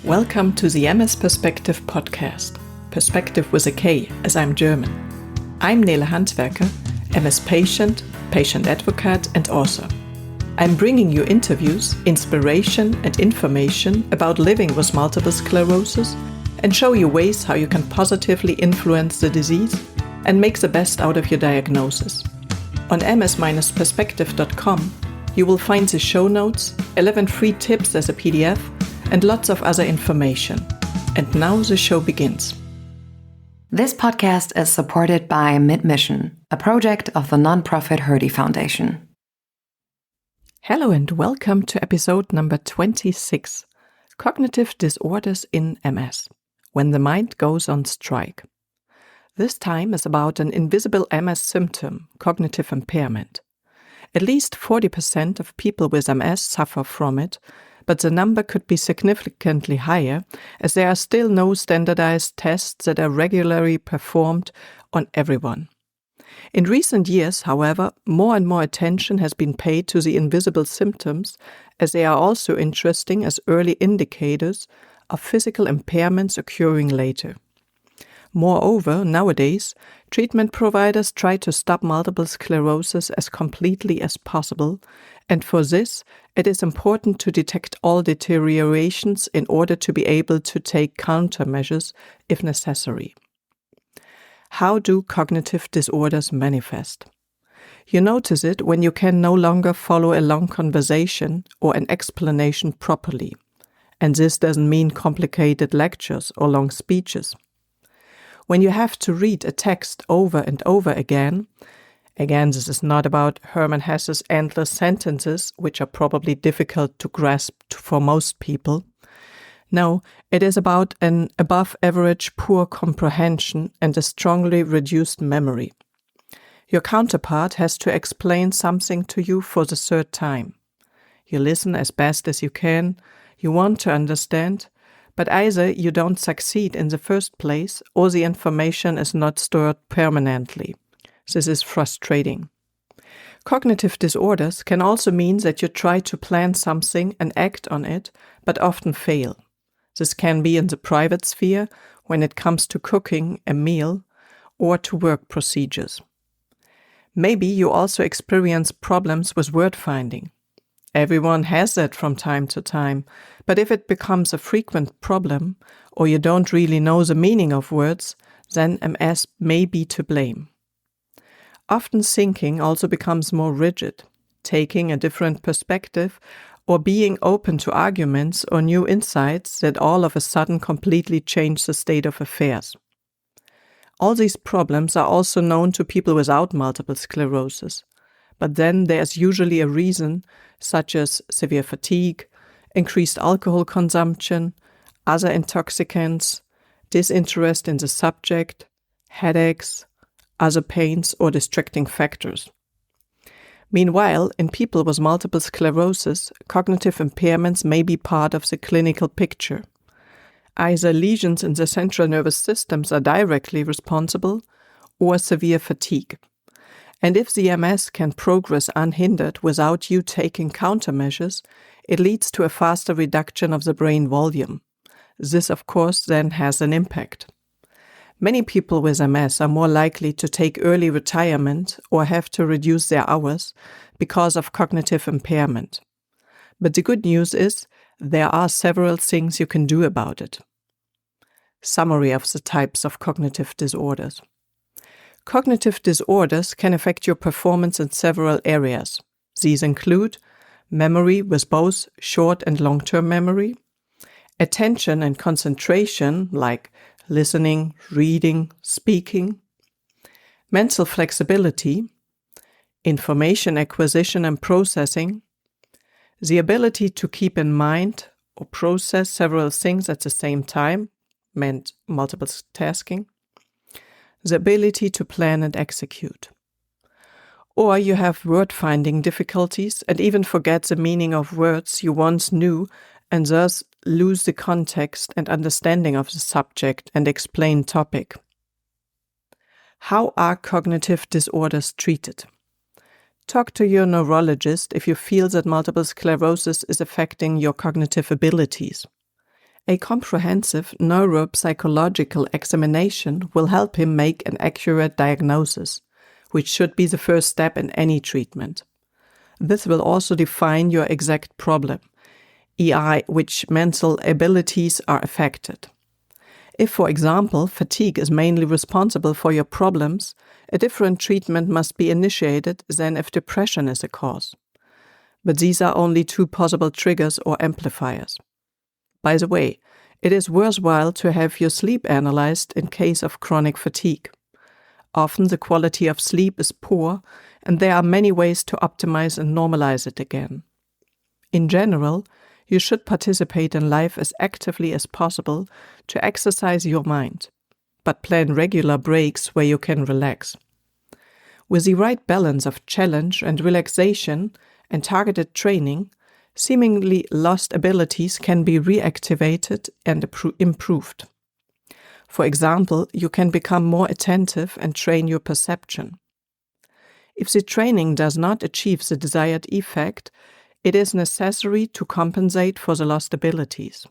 Welcome to the MS-Perspektive podcast. Perspective with a K, as I'm German. I'm Nele Handwerker, MS patient, patient advocate and author. I'm bringing you interviews, inspiration and information about living with multiple sclerosis and show you ways how you can positively influence the disease and make the best out of your diagnosis. On ms-perspektive.com you will find the show notes, 11 free tips as a PDF and lots of other information. And now the show begins. This podcast is supported by Mid-Mission, a project of the nonprofit Hertie Foundation. Hello and welcome to episode number 26, Cognitive Disorders in MS, when the mind goes on strike. This time is about an invisible MS symptom, cognitive impairment. At least 40% of people with MS suffer from it, but the number could be significantly higher as there are still no standardized tests that are regularly performed on everyone. In recent years, however, more and more attention has been paid to the invisible symptoms as they are also interesting as early indicators of physical impairments occurring later. Moreover, nowadays, treatment providers try to stop multiple sclerosis as completely as possible, and for this, it is important to detect all deteriorations in order to be able to take countermeasures if necessary. How do cognitive disorders manifest? You notice it when you can no longer follow a long conversation or an explanation properly, and this doesn't mean complicated lectures or long speeches. When you have to read a text over and over again, this is not about Hermann Hesse's endless sentences, which are probably difficult to grasp for most people. No, it is about an above-average poor comprehension and a strongly reduced memory. Your counterpart has to explain something to you for the third time. You listen as best as you can, you want to understand, but either you don't succeed in the first place or the information is not stored permanently. This is frustrating. Cognitive disorders can also mean that you try to plan something and act on it, but often fail. This can be in the private sphere when it comes to cooking a meal or to work procedures. Maybe you also experience problems with word finding. Everyone has that from time to time, but if it becomes a frequent problem or you don't really know the meaning of words, then MS may be to blame. Often thinking also becomes more rigid, taking a different perspective or being open to arguments or new insights that all of a sudden completely change the state of affairs. All these problems are also known to people without multiple sclerosis. But then there's usually a reason, such as severe fatigue, increased alcohol consumption, other intoxicants, disinterest in the subject, headaches, other pains or distracting factors. Meanwhile, in people with multiple sclerosis, cognitive impairments may be part of the clinical picture. Either lesions in the central nervous systems are directly responsible, or severe fatigue. And if the MS can progress unhindered without you taking countermeasures, it leads to a faster reduction of the brain volume. This, of course, then has an impact. Many people with MS are more likely to take early retirement or have to reduce their hours because of cognitive impairment. But the good news is there are several things you can do about it. Summary of the types of cognitive disorders. Cognitive disorders can affect your performance in several areas. These include memory with both short and long-term memory, attention and concentration like listening, reading, speaking, mental flexibility, information acquisition and processing, the ability to keep in mind or process several things at the same time, meant multiple tasking, the ability to plan and execute. Or you have word-finding difficulties and even forget the meaning of words you once knew and thus lose the context and understanding of the subject and explained topic. How are cognitive disorders treated? Talk to your neurologist if you feel that multiple sclerosis is affecting your cognitive abilities. A comprehensive neuropsychological examination will help him make an accurate diagnosis, which should be the first step in any treatment. This will also define your exact problem, i.e., which mental abilities are affected. If, for example, fatigue is mainly responsible for your problems, a different treatment must be initiated than if depression is a cause. But these are only two possible triggers or amplifiers. By the way, it is worthwhile to have your sleep analyzed in case of chronic fatigue. Often the quality of sleep is poor, and there are many ways to optimize and normalize it again. In general, you should participate in life as actively as possible to exercise your mind, but plan regular breaks where you can relax. With the right balance of challenge and relaxation and targeted training, seemingly lost abilities can be reactivated and improved. For example, you can become more attentive and train your perception. If the training does not achieve the desired effect, it is necessary to compensate for the lost abilities.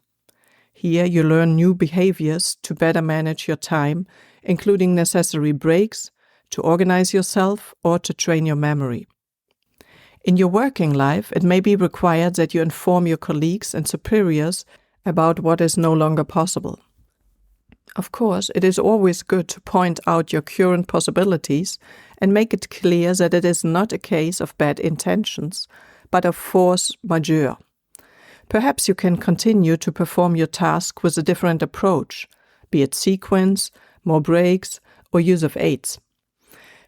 Here you learn new behaviors to better manage your time, including necessary breaks, to organize yourself, or to train your memory. In your working life, it may be required that you inform your colleagues and superiors about what is no longer possible. Of course, it is always good to point out your current possibilities and make it clear that it is not a case of bad intentions, but of force majeure. Perhaps you can continue to perform your task with a different approach, be it sequence, more breaks, or use of aids.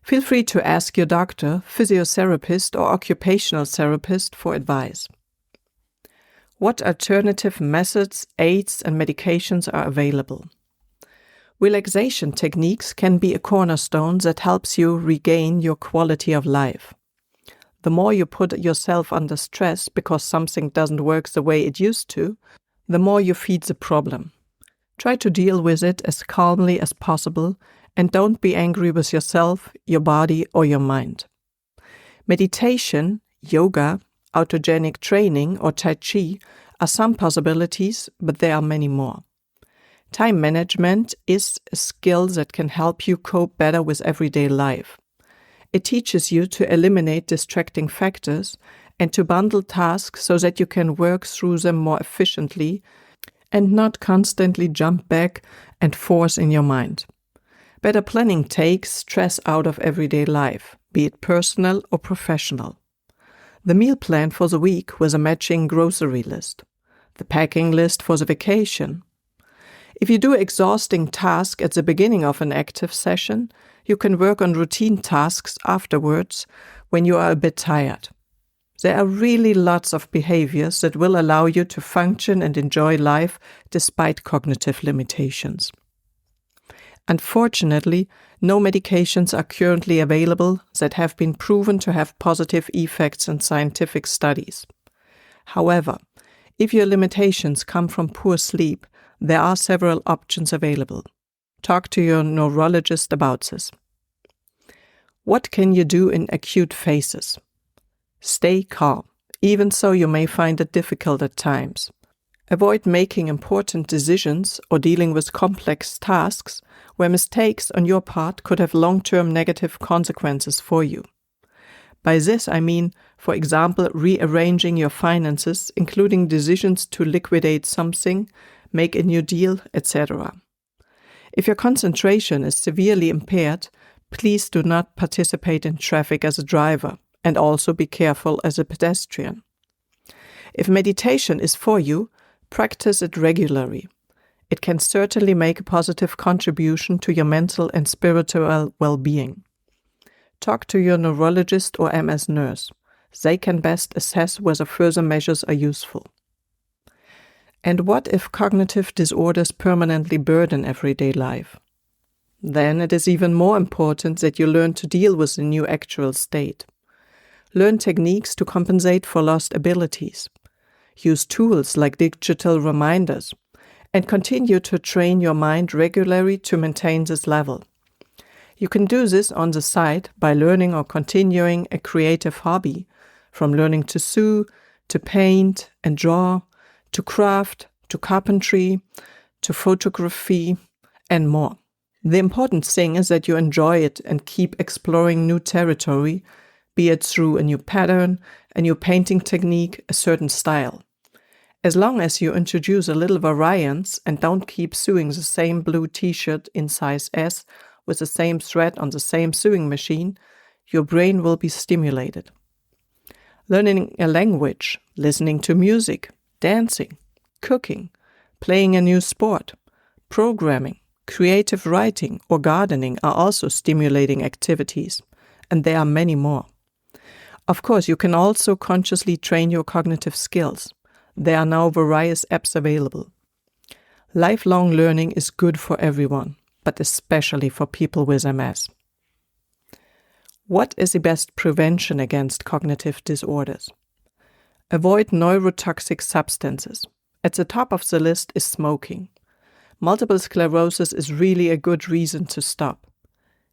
Feel free to ask your doctor, physiotherapist, or occupational therapist for advice. What alternative methods, aids, and medications are available? Relaxation techniques can be a cornerstone that helps you regain your quality of life. The more you put yourself under stress because something doesn't work the way it used to, the more you feed the problem. Try to deal with it as calmly as possible and don't be angry with yourself, your body, or your mind. Meditation, yoga, autogenic training, or Tai Chi are some possibilities, but there are many more. Time management is a skill that can help you cope better with everyday life. It teaches you to eliminate distracting factors and to bundle tasks so that you can work through them more efficiently and not constantly jump back and forth in your mind. Better planning takes stress out of everyday life, be it personal or professional. The meal plan for the week with a matching grocery list. The packing list for the vacation. If you do exhausting tasks at the beginning of an active session, you can work on routine tasks afterwards when you are a bit tired. There are really lots of behaviors that will allow you to function and enjoy life despite cognitive limitations. Unfortunately, no medications are currently available that have been proven to have positive effects in scientific studies. However, if your limitations come from poor sleep, there are several options available. Talk to your neurologist about this. What can you do in acute phases? Stay calm, even so you may find it difficult at times. Avoid making important decisions or dealing with complex tasks where mistakes on your part could have long-term negative consequences for you. By this I mean, for example, rearranging your finances, including decisions to liquidate something, make a new deal, etc. If your concentration is severely impaired, please do not participate in traffic as a driver, and also be careful as a pedestrian. If meditation is for you, practice it regularly. It can certainly make a positive contribution to your mental and spiritual well-being. Talk to your neurologist or MS nurse. They can best assess whether further measures are useful. And what if cognitive disorders permanently burden everyday life? Then it is even more important that you learn to deal with the new actual state. Learn techniques to compensate for lost abilities. Use tools like digital reminders, and continue to train your mind regularly to maintain this level. You can do this on the side by learning or continuing a creative hobby, from learning to sew, to paint and draw, to craft, to carpentry, to photography, and more. The important thing is that you enjoy it and keep exploring new territory, be it through a new pattern, a new painting technique, a certain style. As long as you introduce a little variance and don't keep sewing the same blue t-shirt in size S with the same thread on the same sewing machine, your brain will be stimulated. Learning a language, listening to music, dancing, cooking, playing a new sport, programming, creative writing, or gardening are also stimulating activities, and there are many more. Of course, you can also consciously train your cognitive skills. There are now various apps available. Lifelong learning is good for everyone, but especially for people with MS. What is the best prevention against cognitive disorders? Avoid neurotoxic substances. At the top of the list is smoking. Multiple sclerosis is really a good reason to stop.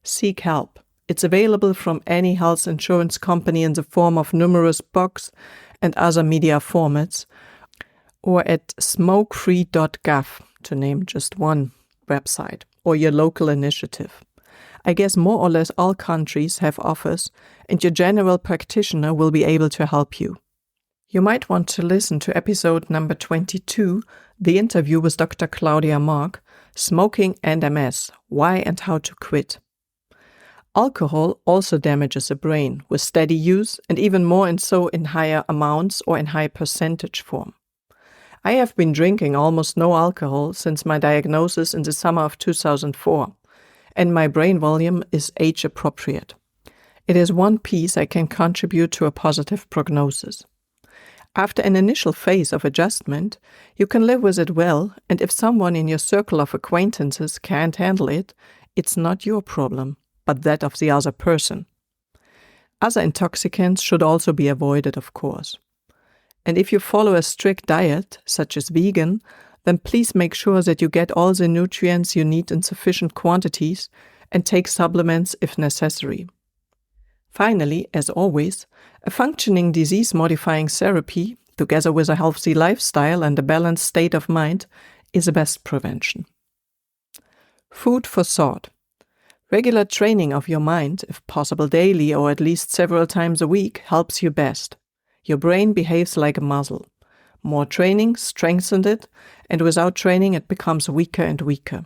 Seek help. It's available from any health insurance company in the form of numerous books and other media formats, or at smokefree.gov, to name just one website, or your local initiative. I guess more or less all countries have offers, and your general practitioner will be able to help you. You might want to listen to episode number 22, the interview with Dr. Claudia Mark, Smoking and MS, Why and How to Quit. Alcohol also damages the brain with steady use and even more and so in higher amounts or in high percentage form. I have been drinking almost no alcohol since my diagnosis in the summer of 2004, and my brain volume is age appropriate. It is one piece I can contribute to a positive prognosis. After an initial phase of adjustment, you can live with it well, and if someone in your circle of acquaintances can't handle it, it's not your problem, but that of the other person. Other intoxicants should also be avoided, of course. And if you follow a strict diet, such as vegan, then please make sure that you get all the nutrients you need in sufficient quantities and take supplements if necessary. Finally, as always, a functioning disease-modifying therapy, together with a healthy lifestyle and a balanced state of mind, is the best prevention. Food for thought. Regular training of your mind, if possible daily or at least several times a week, helps you best. Your brain behaves like a muscle. More training strengthens it, and without training it becomes weaker and weaker.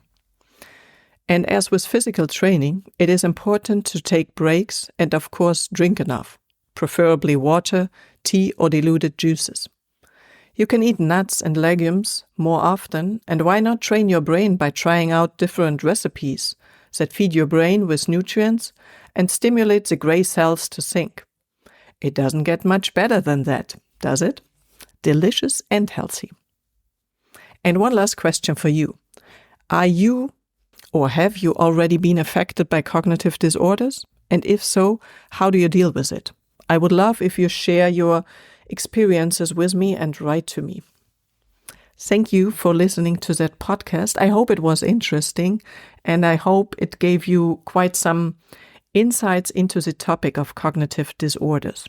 And as with physical training, it is important to take breaks and of course drink enough, preferably water, tea or diluted juices. You can eat nuts and legumes more often, and why not train your brain by trying out different recipes that feed your brain with nutrients and stimulate the gray cells to think. It doesn't get much better than that, does it? Delicious and healthy. And one last question for you. Are you or have you already been affected by cognitive disorders? And if so, how do you deal with it? I would love if you share your experiences with me and write to me. Thank you for listening to that podcast. I hope it was interesting, and I hope it gave you quite some insights into the topic of cognitive disorders.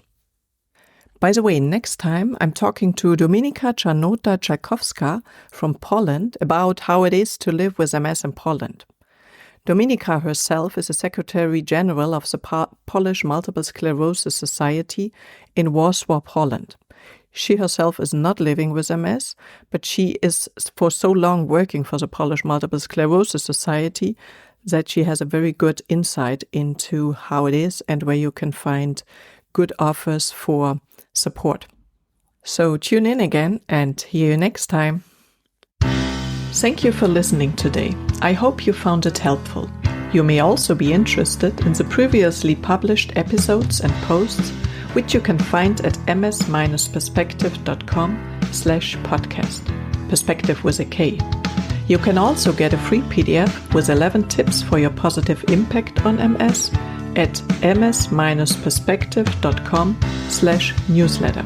By the way, next time I'm talking to Dominika Czarnota-Czajkowska from Poland about how it is to live with MS in Poland. Dominika herself is a Secretary General of the Polish Multiple Sclerosis Society in Warsaw, Poland. She herself is not living with MS, but she is for so long working for the Polish Multiple Sclerosis Society that she has a very good insight into how it is and where you can find good offers for support. So tune in again and hear you next time. Thank you for listening today. I hope you found it helpful. You may also be interested in the previously published episodes and posts, which you can find at ms-perspektive.com/podcast. Perspective with a K. You can also get a free PDF with 11 tips for your positive impact on MS at ms-perspektive.com/newsletter.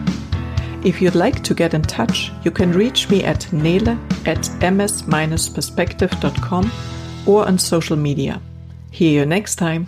If you'd like to get in touch, you can reach me at nele@ms-perspektive.com or on social media. See you next time.